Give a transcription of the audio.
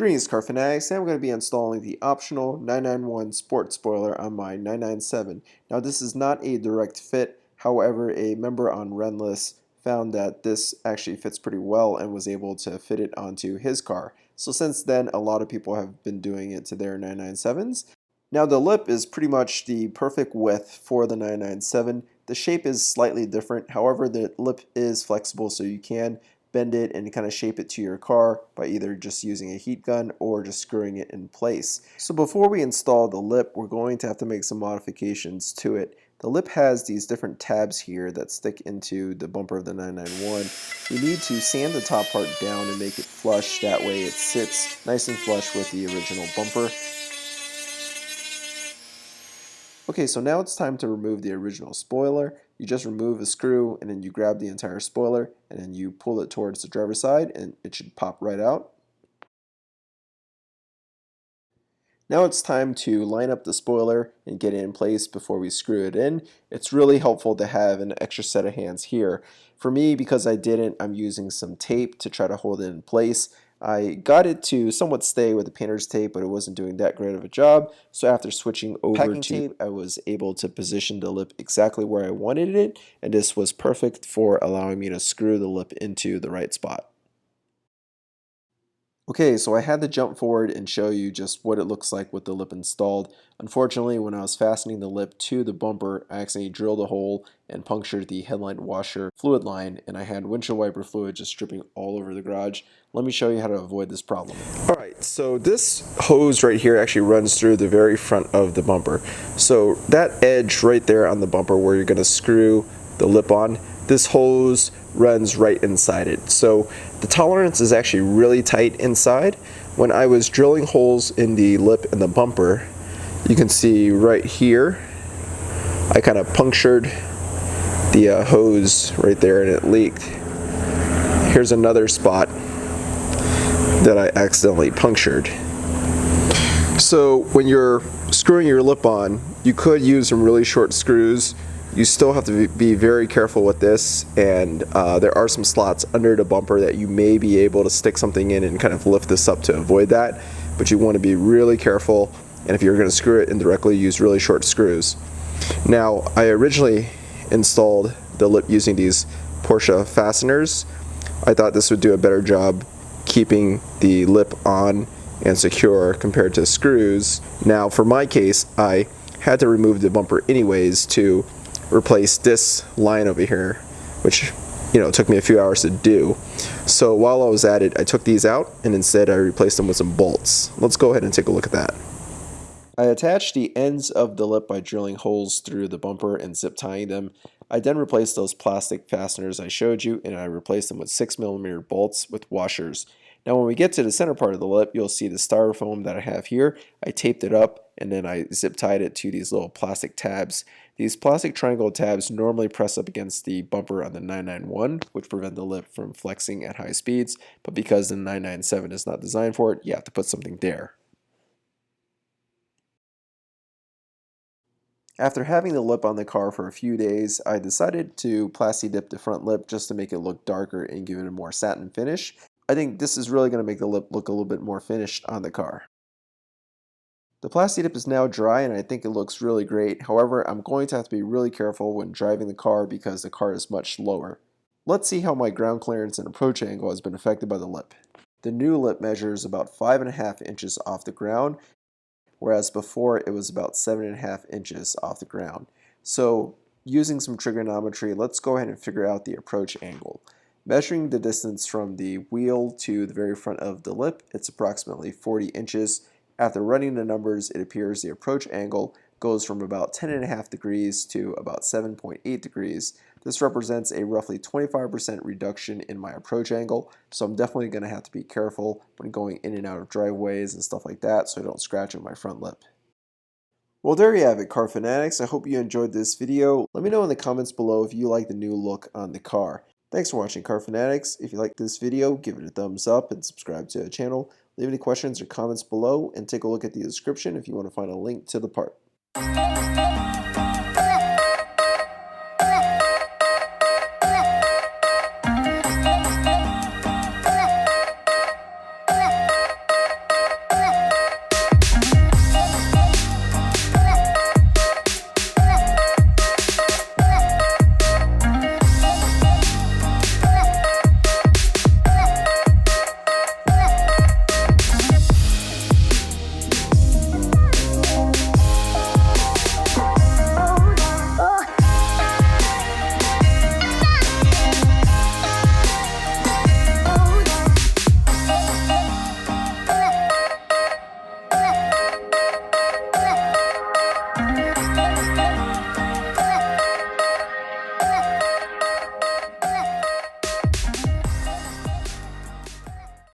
Greetings, car fanatics. Today I'm going to be installing the optional 991 Sport spoiler on my 997. Now this is not a direct fit, however a member on Renless found that this actually fits pretty well and was able to fit it onto his car. So since then a lot of people have been doing it to their 997s. Now the lip is pretty much the perfect width for the 997. The shape is slightly different, however the lip is flexible so you can bend it and kind of shape it to your car by either just using a heat gun or just screwing it in place. So before we install the lip, we're going to have to make some modifications to it. The lip has these different tabs here that stick into the bumper of the 991. We need to sand the top part down and make it flush, that way it sits nice and flush with the original bumper. Okay, so now it's time to remove the original spoiler. You just remove a screw and then you grab the entire spoiler and then you pull it towards the driver's side and it should pop right out. Now it's time to line up the spoiler and get it in place before we screw it in. It's really helpful to have an extra set of hands here. For me, because I didn't, I'm using some tape to try to hold it in place. I got it to somewhat stay with the painter's tape, but it wasn't doing that great of a job. So after switching over packing to tape, I was able to position the lip exactly where I wanted it, and this was perfect for allowing me to screw the lip into the right spot. Okay, so I had to jump forward and show you just what it looks like with the lip installed. Unfortunately, when I was fastening the lip to the bumper, I accidentally drilled a hole and punctured the headlight washer fluid line, and I had windshield wiper fluid just dripping all over the garage. Let me show you how to avoid this problem. Alright, so this hose right here actually runs through the very front of the bumper. So that edge right there on the bumper where you're going to screw the lip on, this hose runs right inside it. So the tolerance is actually really tight inside. When I was drilling holes in the lip and the bumper, you can see right here, I kind of punctured the hose right there and it leaked. Here's another spot that I accidentally punctured. So when you're screwing your lip on, you could use some really short screws. You still have to be very careful with this, and there are some slots under the bumper that you may be able to stick something in and kind of lift this up to avoid that, but you want to be really careful, and if you're going to screw it indirectly, use really short screws. Now, I originally installed the lip using these Porsche fasteners. I thought this would do a better job keeping the lip on and secure compared to screws. Now, for my case, I had to remove the bumper anyways to replace this line over here, which took me a few hours to do. So while I was at it, I took these out and instead I replaced them with some bolts. Let's go ahead and take a look at that. I attached the ends of the lip by drilling holes through the bumper and zip tying them. I then replaced those plastic fasteners I showed you, and I replaced them with 6mm bolts with washers. Now when we get to the center part of the lip, you'll see the styrofoam that I have here. I taped it up and then I zip tied it to these little plastic tabs. These plastic triangle tabs normally press up against the bumper on the 991, which prevent the lip from flexing at high speeds, but because the 997 is not designed for it, you have to put something there. After having the lip on the car for a few days, I decided to Plasti dip the front lip just to make it look darker and give it a more satin finish. I think this is really going to make the lip look a little bit more finished on the car. The Plasti dip is now dry and I think it looks really great. However, I'm going to have to be really careful when driving the car because the car is much lower. Let's see how my ground clearance and approach angle has been affected by the lip. The new lip measures about 5.5 inches off the ground, whereas before it was about 7.5 inches off the ground. So using some trigonometry, let's go ahead and figure out the approach angle. Measuring the distance from the wheel to the very front of the lip, it's approximately 40 inches. After running the numbers, it appears the approach angle goes from about 10.5 degrees to about 7.8 degrees. This represents a roughly 25% reduction in my approach angle, so I'm definitely going to have to be careful when going in and out of driveways and stuff like that so I don't scratch at my front lip. Well, there you have it, car fanatics. I hope you enjoyed this video. Let me know in the comments below if you like the new look on the car. Thanks for watching, car fanatics. If you like this video, give it a thumbs up and subscribe to the channel. Leave any questions or comments below and take a look at the description if you want to find a link to the part.